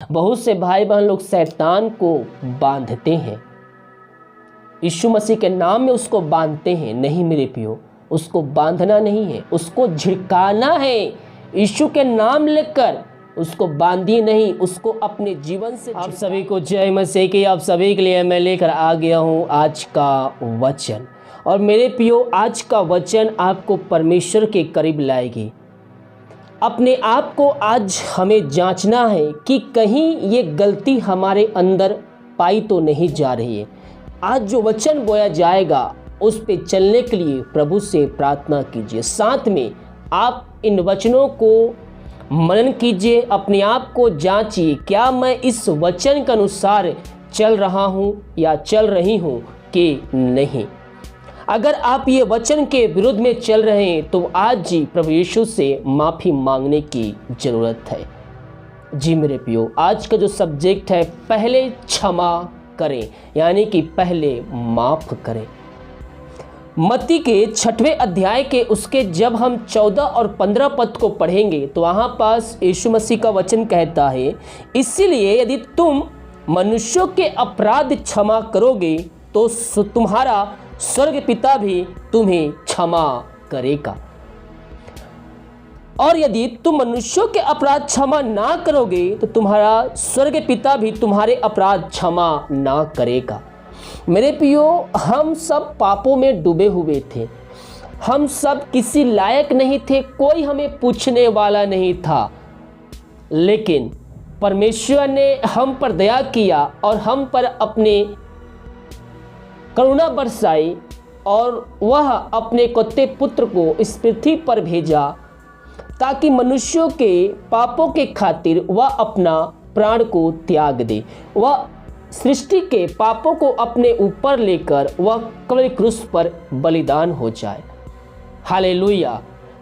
बहुत से भाई बहन लोग शैतान को बांधते हैं, यीशु मसीह के नाम में उसको बांधते हैं। नहीं मेरे प्रियो, उसको बांधना नहीं है, उसको झिड़काना है। यीशु के नाम लेकर उसको बांधिए नहीं, उसको अपने जीवन से। आप सभी को जय मसीह की। आप सभी के लिए मैं लेकर आ गया हूँ आज का वचन। और मेरे प्रियो, आज का वचन आपको परमेश्वर के करीब लाएगी। अपने आप को आज हमें जांचना है कि कहीं ये गलती हमारे अंदर पाई तो नहीं जा रही है। आज जो वचन बोया जाएगा उस पे चलने के लिए प्रभु से प्रार्थना कीजिए। साथ में आप इन वचनों को मनन कीजिए, अपने आप को जांचिए, क्या मैं इस वचन के अनुसार चल रहा हूँ या चल रही हूँ कि नहीं। अगर आप ये वचन के विरुद्ध में चल रहे हैं तो आज जी प्रभु यीशु से माफ़ी मांगने की ज़रूरत है। जी मेरे प्रियो, आज का जो सब्जेक्ट है, पहले क्षमा करें, यानी कि पहले माफ़ करें। मत्ती के 6वें अध्याय के उसके जब हम 14 और 15 पद को पढ़ेंगे तो वहाँ पास यीशु मसीह का वचन कहता है, इसीलिए यदि तुम मनुष्यों के अपराध क्षमा करोगे तो तुम्हारा स्वर्ग पिता भी तुम्हें क्षमा करेगा। और यदि तुम मनुष्यों के अपराध क्षमा ना करोगे तो तुम्हारा स्वर्ग पिता भी तुम्हारे अपराध क्षमा ना करेगा। मेरे प्रियो, हम सब पापों में डूबे हुए थे, हम सब किसी लायक नहीं थे, कोई हमें पूछने वाला नहीं था। लेकिन परमेश्वर ने हम पर दया किया और हम पर अपने करुणा बरसाई और वह अपने इकलौते पुत्र को इस पृथ्वी पर भेजा ताकि मनुष्यों के पापों के खातिर वह अपना प्राण को त्याग दे। वह सृष्टि के पापों को अपने ऊपर लेकर वह कल्वरी क्रूस पर बलिदान हो जाए। हालेलुया।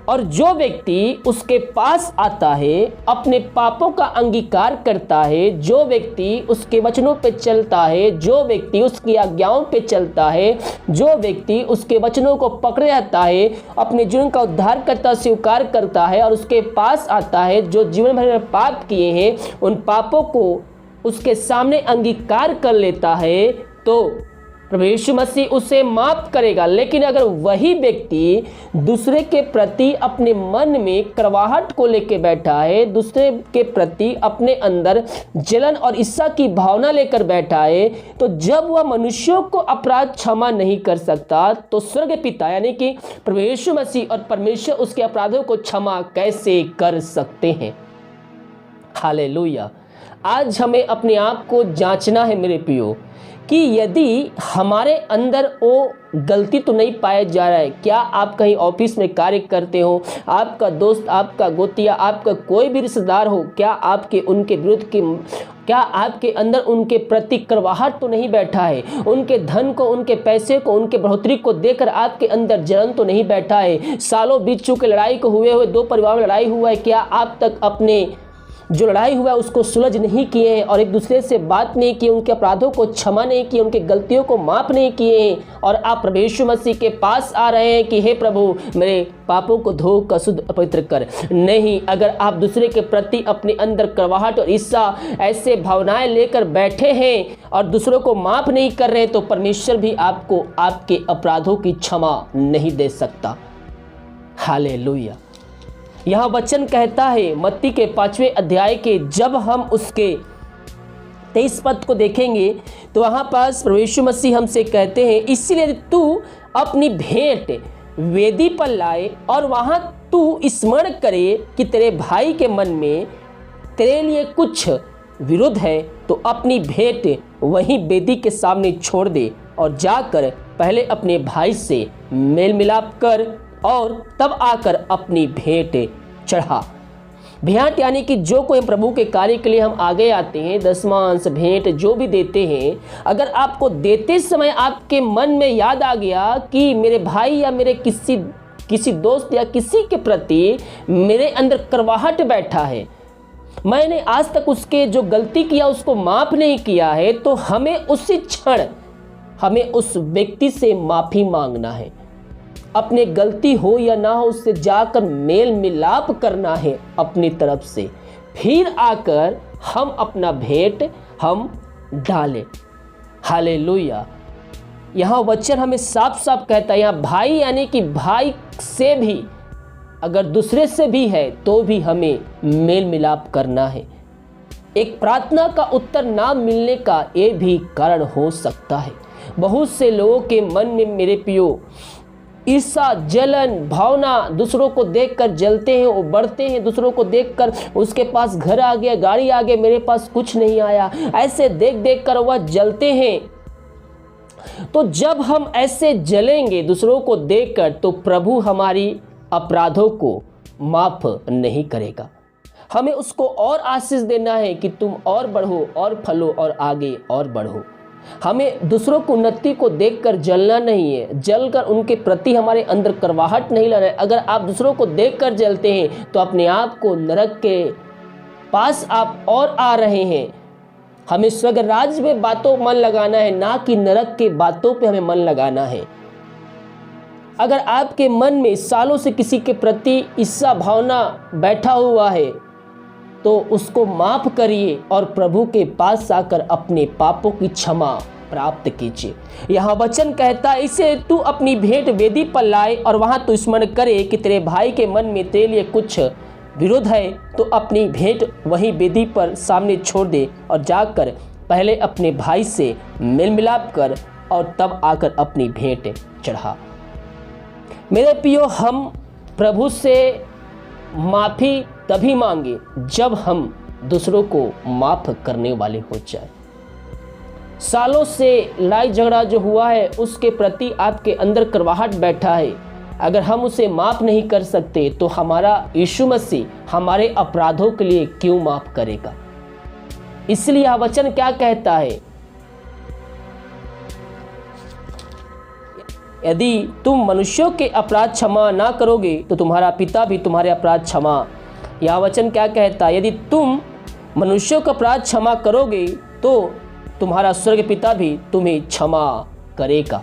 और जो व्यक्ति उसके पास आता है, अपने पापों का अंगीकार करता है, जो व्यक्ति उसके वचनों पे चलता है, जो व्यक्ति उसकी आज्ञाओं पे चलता है, जो व्यक्ति उसके वचनों को पकड़े रहता है, अपने जीवन का उद्धारकर्ता स्वीकार करता है और उसके पास आता है, जो जीवन भर में पाप किए हैं उन पापों को उसके सामने अंगीकार कर लेता है, तो प्रभु यीशु मसीह उसे माफ करेगा। लेकिन अगर वही व्यक्ति दूसरे के प्रति अपने मन में कड़वाहट को लेकर बैठा है, दूसरे के प्रति अपने अंदर जलन और ईर्ष्या की भावना लेकर बैठा है, तो जब वह मनुष्यों को अपराध क्षमा नहीं कर सकता तो स्वर्ग पिता यानी कि प्रभु यीशु मसीह और परमेश्वर उसके अपराधों को क्षमा कैसे कर सकते हैं। हालेलुया। आज हमें अपने आप को जांचना है मेरे प्रियो कि यदि हमारे अंदर वो गलती तो नहीं पाया जा रहा है। क्या आप कहीं ऑफिस में कार्य करते हो, आपका दोस्त, आपका गोतिया, आपका कोई भी रिश्तेदार हो, क्या आपके उनके विरुद्ध की, क्या आपके अंदर उनके प्रति कड़वाहट तो नहीं बैठा है? उनके धन को, उनके पैसे को, उनके बढ़ोतरी को देखकर आपके अंदर जलन तो नहीं बैठा है? सालों बीत चुके लड़ाई को हुए दो परिवार में लड़ाई हुआ है, क्या आप तक अपने जो लड़ाई हुआ है उसको सुलझ नहीं किए हैं और एक दूसरे से बात नहीं की, उनके अपराधों को क्षमा नहीं किए, उनके गलतियों को माफ नहीं किए हैं और आप प्रभु यीशु मसीह के पास आ रहे हैं कि हे प्रभु मेरे पापों को धो कर शुद्ध पवित्र कर? नहीं, अगर आप दूसरे के प्रति अपने अंदर कड़वाहट और ईर्ष्या ऐसे भावनाएं लेकर बैठे हैं और दूसरों को माफ नहीं कर रहे हैं तो परमेश्वर भी आपको आपके अपराधों की क्षमा नहीं दे सकता। हालेलुया। यहाँ वचन कहता है मत्ती के 5वें अध्याय के जब हम उसके 23 पद को देखेंगे तो वहाँ पास प्रभु यीशु मसीह हमसे कहते हैं, इसीलिए तू अपनी भेंट वेदी पर लाए और वहाँ तू स्मरण करे कि तेरे भाई के मन में तेरे लिए कुछ विरुद्ध है तो अपनी भेंट वहीं वेदी के सामने छोड़ दे और जाकर पहले अपने भाई से मेल मिलाप कर और तब आकर अपनी भेंट चढ़ा। भेंट यानी कि जो कोई प्रभु के कार्य के लिए हम आगे आते हैं, दशमांश भेंट जो भी देते हैं, अगर आपको देते समय आपके मन में याद आ गया कि मेरे भाई या मेरे किसी दोस्त या किसी के प्रति मेरे अंदर कड़वाहट बैठा है, मैंने आज तक उसके जो गलती किया उसको माफ नहीं किया है, तो हमें उसी क्षण हमें उस व्यक्ति से माफी मांगना है। अपने गलती हो या ना हो उससे जाकर मेल मिलाप करना है अपनी तरफ से। फिर आकर हम अपना भेंट हम डालें। हालेलुया। यहाँ वचन हमें साफ साफ कहता है, यहाँ भाई यानी कि भाई से भी अगर दूसरे से भी है तो भी हमें मेल मिलाप करना है। एक प्रार्थना का उत्तर ना मिलने का ये भी कारण हो सकता है। बहुत से लोगों के मन में मेरे प्रियो ईर्ष्या, जलन भावना, दूसरों को देखकर जलते हैं, वो बढ़ते हैं, दूसरों को देखकर उसके पास घर आ गया, गाड़ी आ गया, मेरे पास कुछ नहीं आया, ऐसे देख देख कर वह जलते हैं। तो जब हम ऐसे जलेंगे दूसरों को देखकर तो प्रभु हमारी अपराधों को माफ नहीं करेगा। हमें उसको और आशीष देना है कि तुम और बढ़ो और फलो और आगे और बढ़ो। हमें दूसरों को उन्नति को देखकर जलना नहीं है, जलकर उनके प्रति हमारे अंदर करवाहट नहीं लाना है। अगर आप दूसरों को देखकर जलते हैं तो अपने आप को नरक के पास आप और आ रहे हैं। हमें स्वर्ग राज्य में बातों मन लगाना है, ना कि नरक के बातों पे हमें मन लगाना है। अगर आपके मन में सालों से किसी के प्रति ईर्ष्या भावना बैठा हुआ है तो उसको माफ करिए और प्रभु के पास आकर अपने पापों की क्षमा प्राप्त कीजिए। यहाँ वचन कहता है, इसे तू अपनी भेंट वेदी पर लाए और वहां तू स्मरण करे कि तेरे भाई के मन में तेरे लिए कुछ विरोध है तो अपनी भेंट वहीं वेदी पर सामने छोड़ दे और जाकर पहले अपने भाई से मेल मिलाप कर और तब आकर अपनी भेंट चढ़ा। मेरे प्रियो, हम प्रभु से माफ़ी तभी मांगे जब हम दूसरों को माफ़ करने वाले हो जाए। सालों से लड़ाई झगड़ा जो हुआ है उसके प्रति आपके अंदर करवाहट बैठा है, अगर हम उसे माफ़ नहीं कर सकते तो हमारा यीशु मसीह हमारे अपराधों के लिए क्यों माफ़ करेगा। इसलिए यह वचन क्या कहता है, यदि तुम मनुष्यों के अपराध क्षमा ना करोगे तो तुम्हारा पिता भी तुम्हारे अपराध क्षमा। यह वचन क्या कहता है, यदि तुम मनुष्यों का अपराध क्षमा करोगे तो तुम्हारा स्वर्ग पिता भी तुम्हें क्षमा करेगा,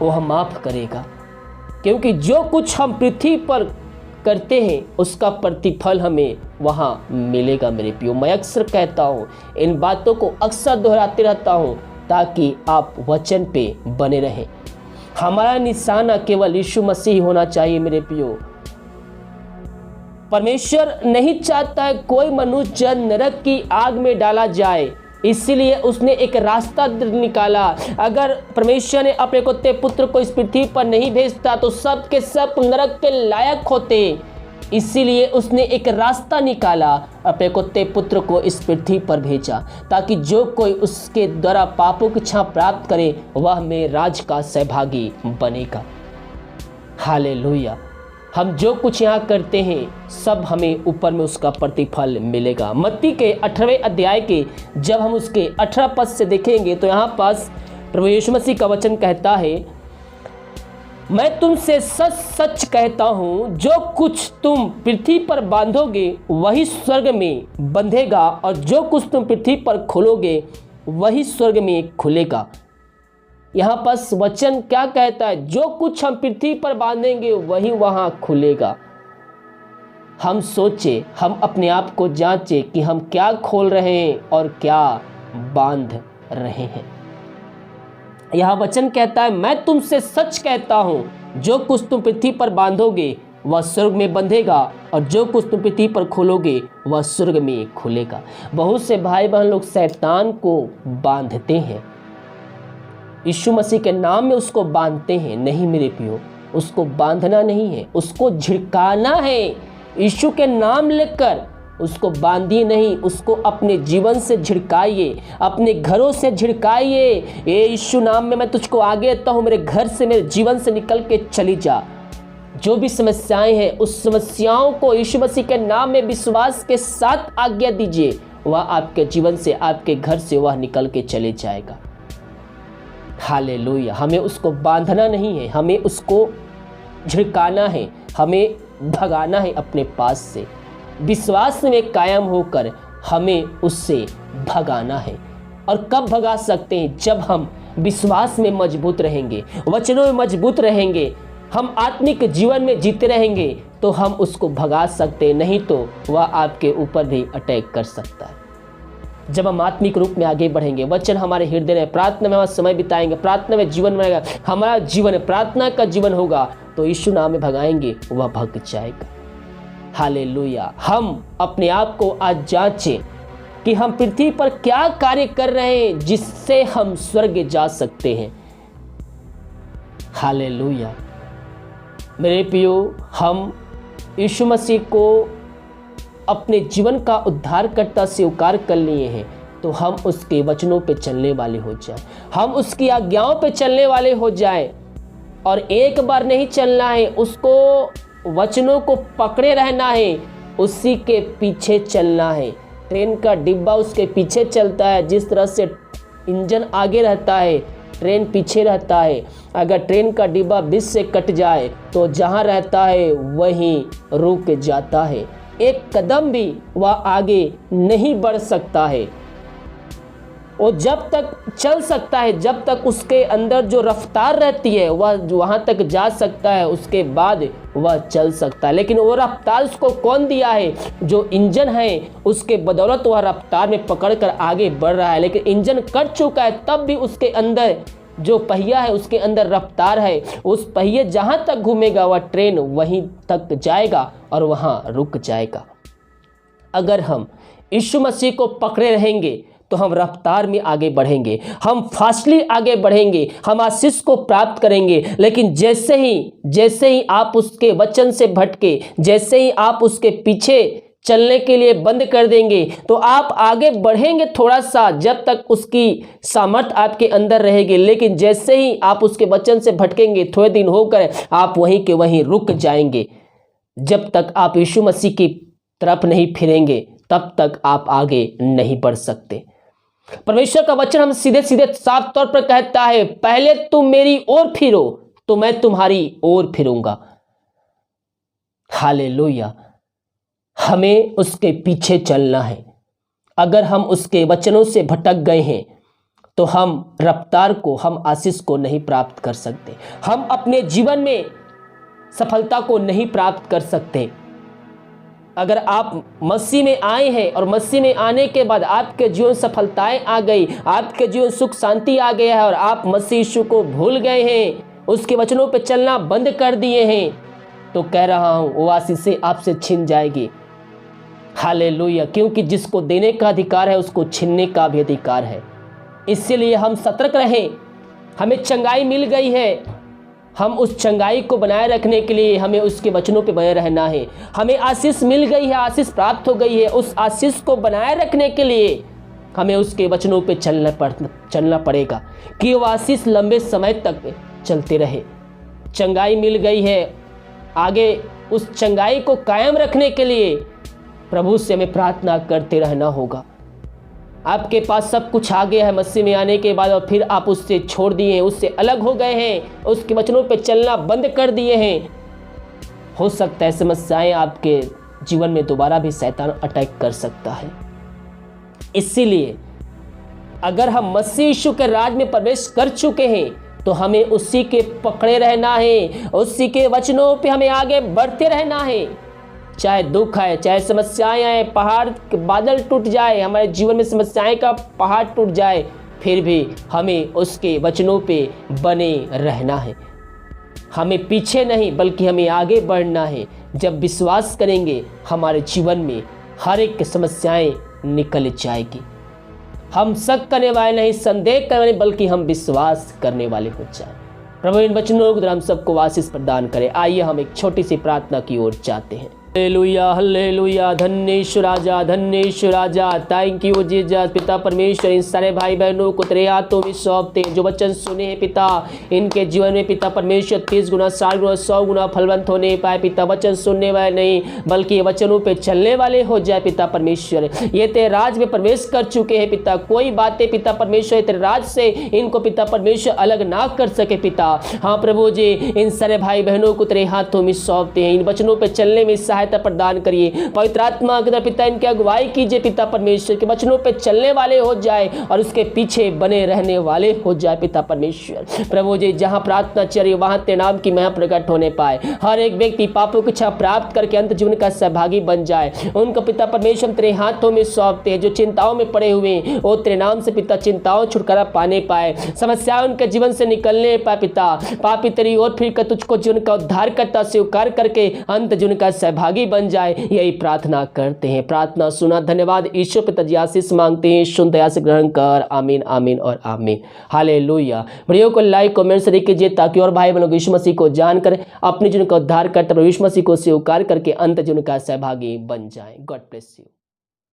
वह माफ़ करेगा। क्योंकि जो कुछ हम पृथ्वी पर करते हैं उसका प्रतिफल हमें वहाँ मिलेगा। मेरे प्रियो, मैं अक्सर कहता हूँ, इन बातों को अक्सर दोहराते रहता हूँ ताकि आप वचन पे बने रहें। हमारा निशाना केवल यीशु मसीह होना चाहिए। मेरे प्रियो, परमेश्वर नहीं चाहता है कोई मनुष्य नरक की आग में डाला जाए, इसलिए उसने एक रास्ता निकाला। अगर परमेश्वर ने अपने कुत्ते पुत्र को इस पृथ्वी पर नहीं भेजता तो सब के सब नरक के लायक होते, इसीलिए उसने एक रास्ता निकाला, अपने कुत्ते पुत्र को इस पृथ्वी पर भेजा ताकि जो कोई उसके द्वारा पापों की क्षमा प्राप्त करे वह मेरे राज का सहभागी बनेगा। हालेलुया। हम जो कुछ यहाँ करते हैं सब हमें ऊपर में उसका प्रतिफल मिलेगा। मत्ती के 18वें अध्याय के जब हम उसके 18 पद से देखेंगे तो यहाँ पास प्रभु यीशु मसीह का वचन कहता है, मैं तुमसे सच सच कहता हूँ, जो कुछ तुम पृथ्वी पर बांधोगे वही स्वर्ग में बंधेगा और जो कुछ तुम पृथ्वी पर खोलोगे वही स्वर्ग में खुलेगा। यहाँ पास वचन क्या कहता है, जो कुछ हम पृथ्वी पर बांधेंगे वही वहाँ खुलेगा। हम सोचे, हम अपने आप को जांचे कि हम क्या खोल रहे हैं और क्या बांध रहे हैं। यह वचन कहता है, मैं तुमसे सच कहता हूँ, जो कुछ तुम पृथ्वी पर बांधोगे वह स्वर्ग में बंधेगा और जो कुछ तुम पृथ्वी पर खोलोगे वह स्वर्ग में खुलेगा। बहुत से भाई बहन लोग शैतान को बांधते हैं, यीशु मसीह के नाम में उसको बांधते हैं। नहीं मेरे प्रियो, उसको बांधना नहीं है, उसको झिड़काना है। यीशु के नाम लेकर उसको बांधिए नहीं, उसको अपने जीवन से झिड़काइए, अपने घरों से झिड़काइए। ये यीशु नाम में मैं तुझको आगे देता हूँ, मेरे घर से मेरे जीवन से निकल के चली जा। जो भी समस्याएं हैं उस समस्याओं को यीशु मसीह के नाम में विश्वास के साथ आज्ञा दीजिए, वह आपके जीवन से आपके घर से वह निकल के चले जाएगा। हालेलुया। हमें उसको बांधना नहीं है, हमें उसको झिड़काना है, हमें भगाना है अपने पास से। विश्वास में कायम होकर हमें उससे भगाना है। और कब भगा सकते हैं? जब हम विश्वास में मजबूत रहेंगे, वचनों में मजबूत रहेंगे, हम आत्मिक जीवन में जीते रहेंगे, तो हम उसको भगा सकते हैं, नहीं तो वह आपके ऊपर भी अटैक कर सकता है। जब हम आत्मिक रूप में आगे बढ़ेंगे, वचन हमारे हृदय में, प्रार्थना में हम समय बिताएंगे, प्रार्थना में जीवन बनेगा, हमारा जीवन प्रार्थना का जीवन होगा, तो यीशु नाम में भगाएंगे, वह भग जाएगा। हालेलुया। हम अपने आप को आज जांचें कि हम पृथ्वी पर क्या कार्य कर रहे हैं जिससे हम स्वर्ग जा सकते हैं। हालेलुया। मेरे प्रियो, हम यीशु मसीह को अपने जीवन का उद्धारकर्ता स्वीकार कर लिए हैं, तो हम उसके वचनों पे चलने वाले हो जाएं, हम उसकी आज्ञाओं पे चलने वाले हो जाएं। और एक बार नहीं चलना है, उसको वचनों को पकड़े रहना है, उसी के पीछे चलना है। ट्रेन का डिब्बा उसके पीछे चलता है, जिस तरह से इंजन आगे रहता है, ट्रेन पीछे रहता है। अगर ट्रेन का डिब्बा बीच से कट जाए तो जहाँ रहता है वहीं रुक जाता है, एक कदम भी वह आगे नहीं बढ़ सकता है। वो जब तक चल सकता है, जब तक उसके अंदर जो रफ्तार रहती है वह वहाँ तक जा सकता है, उसके बाद वह चल सकता है। लेकिन वो रफ्तार उसको कौन दिया है? जो इंजन है, उसके बदौलत वह रफ्तार में पकड़कर आगे बढ़ रहा है। लेकिन इंजन कट चुका है, तब भी उसके अंदर जो पहिया है, उसके अंदर रफ्तार है। उस पहिए जहाँ तक घूमेगा वह ट्रेन वहीं तक जाएगा और वहाँ रुक जाएगा। अगर हम यीशु मसीह को पकड़े रहेंगे तो हम रफ्तार में आगे बढ़ेंगे, हम फास्टली आगे बढ़ेंगे, हम आशीष को प्राप्त करेंगे। लेकिन जैसे ही आप उसके वचन से भटके, जैसे ही आप उसके पीछे चलने के लिए बंद कर देंगे, तो आप आगे बढ़ेंगे थोड़ा सा, जब तक उसकी सामर्थ आपके अंदर रहेगी। लेकिन जैसे ही आप उसके वचन से भटकेंगे, थोड़े दिन होकर आप वहीं के वहीं रुक जाएंगे। जब तक आप यीशु मसीह की तरफ नहीं फिरेंगे, तब तक आप आगे नहीं बढ़ सकते। परमेश्वर का वचन हम सीधे सीधे साफ तौर पर कहता है, पहले तुम मेरी ओर फिरो तो मैं तुम्हारी ओर फिरूंगा। हालेलुया। हमें उसके पीछे चलना है। अगर हम उसके वचनों से भटक गए हैं तो हम रफ्तार को, हम आशीष को नहीं प्राप्त कर सकते, हम अपने जीवन में सफलता को नहीं प्राप्त कर सकते। अगर आप मसीह में आए हैं और मसीह में आने के बाद आपके जीवन सफलताएं आ गई, आपके जीवन सुख शांति आ गया है और आप मसीह यीशु को भूल गए हैं, उसके वचनों पे चलना बंद कर दिए हैं, तो कह रहा हूं वो आशीषें आपसे छिन जाएगी। हालेलुया। क्योंकि जिसको देने का अधिकार है उसको छीनने का भी अधिकार है। इसीलिए हम सतर्क रहें। हमें चंगाई मिल गई है, हम उस चंगाई को बनाए रखने के लिए हमें उसके वचनों पे बने रहना है। हमें आशीष मिल गई है, आशीष प्राप्त हो गई है, उस आशीष को बनाए रखने के लिए हमें उसके वचनों पे चलना पड़ेगा कि वो आशीष लंबे समय तक चलते रहे। चंगाई मिल गई है, आगे उस चंगाई को कायम रखने के लिए प्रभु से हमें प्रार्थना करते रहना होगा। आपके पास सब कुछ आ गया है मसीह में आने के बाद, और फिर आप उससे छोड़ दिए हैं, उससे अलग हो गए हैं, उसके वचनों पे चलना बंद कर दिए हैं। हो सकता है समस्याएं आपके जीवन में दोबारा भी शैतान अटैक कर सकता है। इसीलिए अगर हम मसीह यीशु के राज में प्रवेश कर चुके हैं तो हमें उसी के पकड़े रहना है, उसी के वचनों पे हमें आगे बढ़ते रहना है। चाहे दुख आए, चाहे समस्याएं आए, पहाड़ के बादल टूट जाए, हमारे जीवन में समस्याएं का पहाड़ टूट जाए, फिर भी हमें उसके वचनों पे बने रहना है। हमें पीछे नहीं बल्कि हमें आगे बढ़ना है। जब विश्वास करेंगे हमारे जीवन में हर एक समस्याएं निकल जाएगी। हम शक करने वाले नहीं, संदेह करने वाले, बल्कि हम विश्वास करने वाले हो जाए। प्रभु इन वचनों को हम सबको आशीष प्रदान करे। आइए हम एक छोटी सी प्रार्थना की ओर जाते हैं। Hallelujah, hallelujah. धन्य यीशु राजा, धन्य यीशु राजा। Thank you Jesus. पिता परमेश्वर, इन सारे भाई बहनों को तेरे हाथों में सौंपते हैं जो वचन सुने हैं पिता, इनके जीवन में पिता परमेश्वर 30 गुना, 60 गुना, 100 गुना फलवंत होने पाए पिता। वचन सुनने वाले नहीं बल्कि वचनों पे चलने वाले हो जाए पिता परमेश्वर। ये तेरे राज में प्रवेश कर चुके हैं पिता। कोई बातें पिता परमेश्वर तेरे राज से इनको पिता परमेश्वर अलग ना कर सके पिता। हाँ प्रभु जी, इन सारे भाई बहनों को तेरे हाथों में सौंपते हैं। इन वचनों पे चलने में सहायता प्रदान करिए। पवित्र आत्मा के द्वारा पिता इनकी अगुवाई कीजिए पिता परमेश्वर, के वचनों पे चलने वाले हो जाए और उसके पीछे बने रहने वाले हो जाए पिता परमेश्वर। प्रभु जी जहाँ प्रार्थना चली वहाँ तेरे नाम की महिमा प्रकट होने पाए। हर एक व्यक्ति पापों की इच्छा प्राप्त करके अंत जीवन का सहभागी बन जाए। उनको पिता परमेश्वर तेरे हाथों में सौंपते हैं, जो चिंताओं में पड़े हुए हैं वो तेरे नाम से पिता चिंताओं छुटकारा पाने पाए, समस्याएं उनके जीवन से निकलने पाए पिता। पापी तेरी ओर फिर कर तुझको जीवन का उद्धार करता स्वीकार करके अंत जीवन का सहभागी बन जाए, यही प्रार्थना करते हैं। प्रार्थना सुना, धन्यवाद ईश्वर पिता जी, आशीष मांगते हैं, शुद्ध दया से ग्रहण कर। आमीन आमीन और आमीन। हालेलुया। वीडियो को लाइक कमेंट से कीजिए ताकि और भाई बहनों यीशु मसीह को जानकर अपने जीवन का उद्धार करते यीशु मसीह को स्वीकार करके अंत जीवन का सहभागी बन जाए। God bless you.